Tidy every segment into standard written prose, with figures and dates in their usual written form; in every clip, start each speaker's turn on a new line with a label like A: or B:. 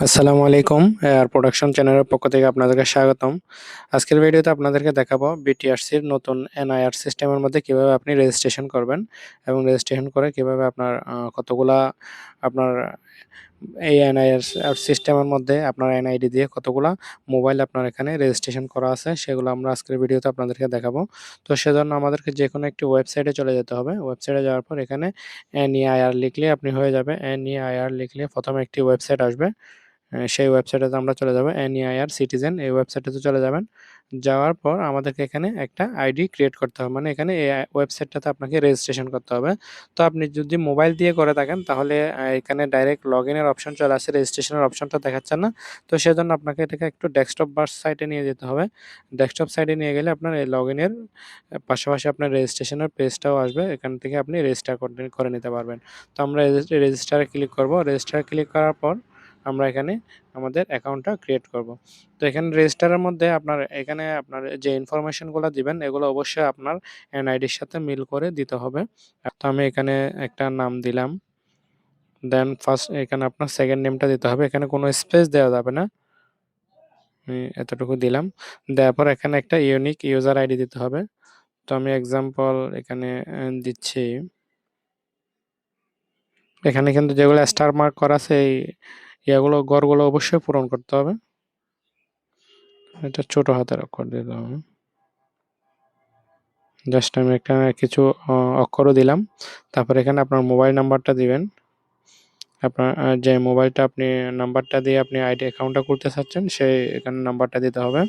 A: আসসালামু আলাইকুম। Air production চ্যানেলের পক্ষ থেকে আপনাদেরকে স্বাগতম। আজকের ভিডিওতে আপনাদেরকে দেখাবো বিটিআরসির নতুন এনআইআর সিস্টেমের মধ্যে কিভাবে আপনি রেজিস্ট্রেশন করবেন এবং রেজিস্ট্রেশন করে কিভাবে আপনার কতগুলা আপনার এই এনআইআর সিস্টেমের মধ্যে আপনার এনআইডি দিয়ে কতগুলা মোবাইল আপনার এখানে রেজিস্ট্রেশন করা আছে সেগুলো আমরা আজকের ভিডিওতে আপনাদেরকে দেখাবো। তো সেজন্য আমাদেরকে যেকোনো একটি ওয়েবসাইটে চলে যেতে হবে। ওয়েবসাইটে যাওয়ার পর এখানে এনইআইআর লিখলে আপনি হয়ে যাবে। এনইআইআর লিখলে প্রথমে একটি ওয়েবসাইট আসবে। সেই ওয়েবসাইটে আমরা চলে যাব এনইআইআর সিটিজেন এই ওয়েবসাইটে চলে যাবেন। যাওয়ার পর আমাদেরকে এখানে একটা আইডি ক্রিয়েট করতে হবে। মানে এখানে এই ওয়েবসাইটটাতে আপনাকে রেজিস্ট্রেশন করতে হবে। তো আপনি যদি মোবাইল দিয়ে করে থাকেন তাহলে এখানে ডাইরেক্ট লগইনের অপশন চলে আসে, রেজিস্ট্রেশনের অপশনটা দেখাচ্ছে না। তো সেজন্য আপনাকে এটাকে একটু ডেস্কটপ সাইটে নিয়ে যেতে হবে। ডেস্কটপ সাইটে নিয়ে গেলে আপনার এই লগইনের পাশাপাশি আপনার রেজিস্ট্রেশনের পেজটাও আসবে। এখান থেকে আপনি রেজিস্টার করে নিতে পারবেন। তো আমরা রেজিস্টারে ক্লিক করব। রেজিস্টারে ক্লিক করার পর আমরা এখানে আমাদের অ্যাকাউন্টটা ক্রিয়েট করব। তো এখানে রেজিস্টারের মধ্যে এখানে আপনার যে ইনফরমেশনগুলো দিবেন এগুলো অবশ্যই আপনার এনআইডির সাথে মিল করে দিতে হবে। তো আমি এখানে একটা নাম দিলাম। দেন ফার্স্ট এখানে আপনার সেকেন্ড নেমটা দিতে হবে। এখানে কোনো স্পেস দেওয়া যাবে না। আমি এতটুকু দিলাম। দেওয়ার পর এখানে একটা ইউনিক ইউজার আইডি দিতে হবে। তো আমি এক্সাম্পল এখানে দিচ্ছি। এখানে কিন্তু যেগুলো স্টার মার্ক করা আছে এই গড়গুলো অবশ্যই পূরণ করতে হবে। এটা ছোট হাতের অক্ষর দিতে হবে। জাস্ট আমি একটা কিছু অক্ষরও দিলাম। তারপর এখানে আপনার মোবাইল নাম্বারটা দিবেন। আপনার যে মোবাইলটা আপনি নাম্বারটা দিয়ে আপনি আইডি অ্যাকাউন্টটা খুলতে চাচ্ছেন সেই এখানে নাম্বারটা দিতে হবে।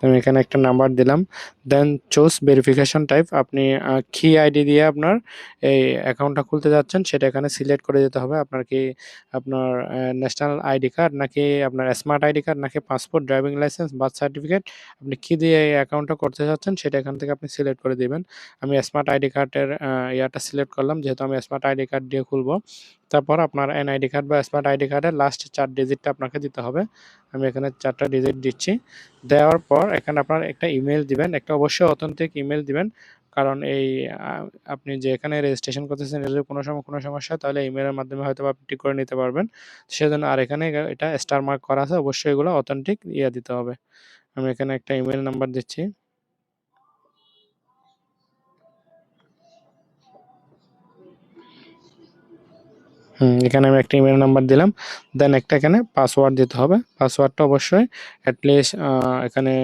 A: আমি এখানে একটা নাম্বার দিলাম। Then choose verification type. আপনি কি আইডি দিয়ে আপনার এই অ্যাকাউন্টটা খুলতে যাচ্ছেন সেটা এখানে সিলেক্ট করে দিতে হবে। আপনার কি আপনার ন্যাশনাল আইডি কার্ড নাকি আপনার স্মার্ট আইডি কার্ড নাকি passport, driving licence, birth certificate, আপনি কি দিয়ে এই অ্যাকাউন্টটা করতে চাচ্ছেন সেটা এখান থেকে আপনি সিলেক্ট করে দিবেন। আমি স্মার্ট আইডি কার্ডের ইয়াটা সিলেক্ট করলাম যেহেতু আমি স্মার্ট আইডি কার্ড দিয়ে খুলবো। তারপর আপনার এনআইডি কার্ড বা স্মার্ট আইডি কার্ডের লাস্ট 4 ডিজিটটা আপনাকে দিতে হবে। আমি এখানে 4টা ডিজিট দিচ্ছি। দেওয়ার পর এখানে আপনার একটা ইমেইল দিবেন। একটা অবশ্যই অথেন্টিক ইমেইল দিবেন। কারণ এই আ আপনি যে এখানে রেজিস্ট্রেশন করতেছেন এর যদি কোনো সময় কোনো সমস্যা হয় তাহলে ইমেইলের মাধ্যমে হয়তোবা আপনি ঠিক করে নিতে পারবেন। সেজন্য আর এখানে এটা স্টার মার্ক করা আছে। অবশ্যই এগুলো অথেন্টিক দিতে হবে। আমি এখানে একটা ইমেইল নাম্বার দিচ্ছি। এখানে আমি একটা ইমেইল নাম্বার দিলাম। দেন একটা এখানে পাসওয়ার্ড দিতে হবে। পাসওয়ার্ডটা অবশ্যই এট লিস্ট এখানে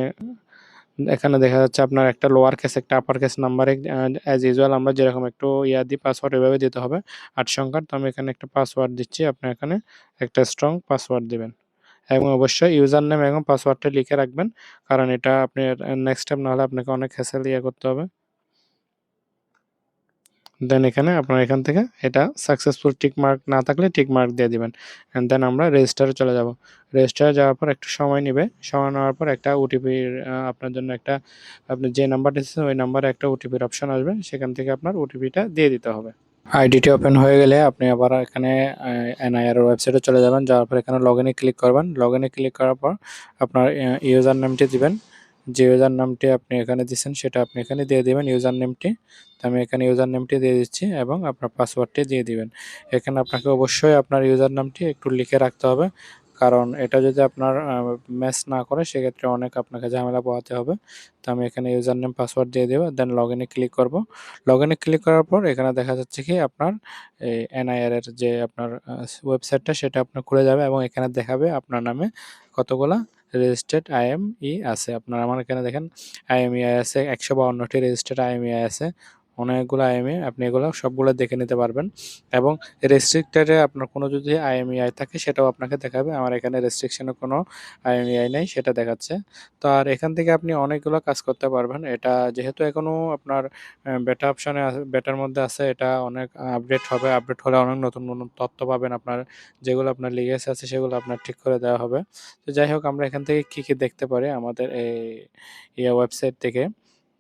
A: এখানে দেখা যাচ্ছে আপনার একটা লোয়ার কেস একটা আপার কেস নাম্বারে অ্যাজ ইউজুয়াল আমরা যেরকম একটু দিই পাসওয়ার্ড এভাবে দিতে হবে ৮ সংখ্যার। তো আমি এখানে একটা পাসওয়ার্ড দিচ্ছি। আপনি এখানে একটা স্ট্রং পাসওয়ার্ড দিবেন এবং অবশ্যই ইউজার নেম এবং পাসওয়ার্ডটা লিখে রাখবেন। কারণ এটা আপনার নেক্সট স্টেপ না হলে আপনাকে অনেক হ্যাসেল করতে হবে। দেন এখানে আপনার এখান থেকে এটা সাকসেসফুল টিক মার্ক না থাকলে টিক মার্ক দিয়ে দিবেন। অ্যান্ড দেন আমরা রেজিস্টারে চলে যাব। রেজিস্টারে যাওয়ার পর একটু সময় নেবে। সময় নেওয়ার পর একটা ওটিপির আপনার জন্য একটা আপনি যে নাম্বারটা দিচ্ছেন ওই নাম্বারে একটা ওটিপির অপশন আসবে। সেখান থেকে আপনার ওটিপিটা দিয়ে দিতে হবে। আইডিটি ওপেন হয়ে গেলে আপনি আবার এখানে এনআইআর ওয়েবসাইটে চলে যাবেন। যাওয়ার পর এখানে লগইনে ক্লিক করবেন। লগইনে ক্লিক করার পর আপনার ইউজার নেমটি দিবেন। যে ইউজার নামটি আপনি এখানে দিচ্ছেন সেটা আপনি এখানে দিয়ে দিবেন ইউজার নেমটি। তো আমি এখানে ইউজার নেমটি দিয়ে দিচ্ছি এবং আপনার পাসওয়ার্ডটি দিয়ে দিবেন। এখানে আপনাকে অবশ্যই আপনার ইউজার নামটি একটু লিখে রাখতে হবে। কারণ এটা যদি আপনার ম্যাচ না করে সেক্ষেত্রে অনেক আপনাকে ঝামেলা পোহাতে হবে। তো আমি এখানে ইউজার নেম পাসওয়ার্ড দিয়ে দেব। দেন লগইনে ক্লিক করব। লগইনে ক্লিক করার পর এখানে দেখা যাচ্ছে কি আপনার এই এনআইআর এর যে আপনার ওয়েবসাইটটা সেটা আপনার খুলে যাবে এবং এখানে দেখাবে আপনার নামে কতগুলা রেজিস্টার্ড আইএমই আছে। আমার এখানে দেখেন আইএমইআই আছে ১৫২টি রেজিস্টার্ড আইএমইআই আছে। অনেকগুলো আইএমইআই আপনি এগুলো সবগুলো দেখে নিতে পারবেন এবং রেস্ট্রিক্টেডে আপনার কোনো যদি আইএমইআই থাকে সেটাও আপনাকে দেখাবে। আমার এখানে রেস্ট্রিকশনে কোনো আইএমইআই নাই সেটা দেখাচ্ছে। তো আর এখান থেকে আপনি অনেকগুলো কাজ করতে পারবেন। এটা যেহেতু এখনো আপনার বেটা অপশনে বেটার মধ্যে আছে এটা অনেক আপডেট হবে। আপডেট হলে অনেক নতুন, নতুন তথ্য পাবেন আপনার যেগুলো আপনার লিগেসি আছে সেগুলো আপনার ঠিক করে দেওয়া হবে। তো যাই হোক আমরা এখান থেকে কি দেখতে পারি আমাদের এই ওয়েবসাইট থেকে।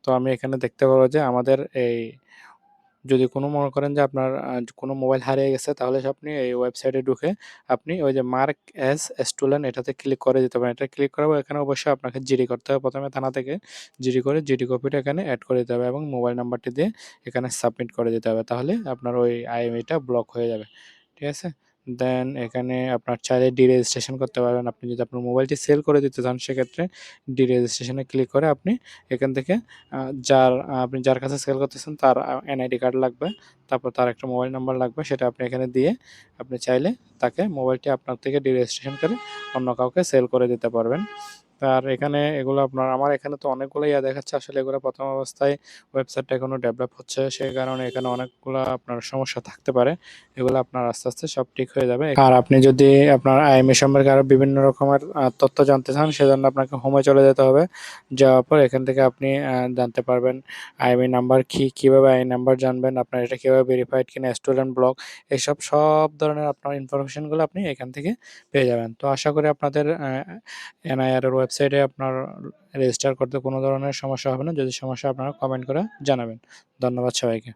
A: তো আমি এখানে দেখতে পারবো যে আমাদের যদি কোনো মনে করেন যে আপনার কোনো মোবাইল হারিয়ে গেছে তাহলে আপনি এই ওয়েবসাইটে ঢুকে আপনি ওই যে মার্ক অ্যাজ স্টোলেন এটাতে ক্লিক করে দিতে পারেন। এটা ক্লিক করার পর এখানে অবশ্যই আপনাকে জিডি করতে হবে। প্রথমে থানা থেকে জিডি করে জিডি কপিটা এখানে এড করে দিতে হবে এবং মোবাইল নাম্বারটি দিয়ে এখানে সাবমিট করে দিতে হবে। তাহলে আপনার ওই আইএমইটা ব্লক হয়ে যাবে। ঠিক আছে? দেন এখানে আপনার চাইলে ডি-রেজিস্ট্রেশন করতে পারবেন। আপনি যদি আপনার মোবাইলটি সেল করে দিতে চান সেক্ষেত্রে ডি-রেজিস্ট্রেশনে ক্লিক করে আপনি এখান থেকে আ আপনি যার কাছে সেল করতেছেন তার এনআইডি কার্ড লাগবে। তারপর তার একটা মোবাইল নাম্বার লাগবে সেটা আপনি এখানে দিয়ে আপনি চাইলে তাকে মোবাইলটি আপনার থেকে ডি-রেজিস্ট্রেশন করে অন্য কাউকে সেল করে দিতে পারবেন। আর এখানে এগুলো আমার এখানে তো অনেকগুলো দেখাচ্ছে। আসলে এগুলো ১ম অবস্থায় ওয়েবসাইটটা এখনো ডেভেলপ হচ্ছে। সে কারণে এখানে অনেকগুলা আপনার সমস্যা থাকতে পারে। এগুলো আপনার আস্তে, আস্তে সব ঠিক হয়ে যাবে। আর আপনি যদি আপনার আইএমইআই সম্পর্কে আরো বিভিন্ন রকমের তথ্য জানতে চান সেজন্য আপনাকে হোমে চলে যেতে হবে। যাওয়ার পর এখান থেকে আপনি জানতে পারবেন আইএমইআই নাম্বার কি, কিভাবে আইএমইআই নাম্বার জানবেন, আপনার এটা কিভাবে ভেরিফাইড কিনা, স্টুডেন্ট ব্লক এসব সব ধরনের আপনার ইনফরমেশনগুলো আপনি এখান থেকে পেয়ে যাবেন। তো আশা করি আপনাদের এনআইআর এর ওয়েবসাইটে আপনার রেজিস্টার করতে কোনো ধরনের সমস্যা হবে না। যদি সমস্যা হয় আপনারা কমেন্ট করে জানাবেন। ধন্যবাদ সবাইকে।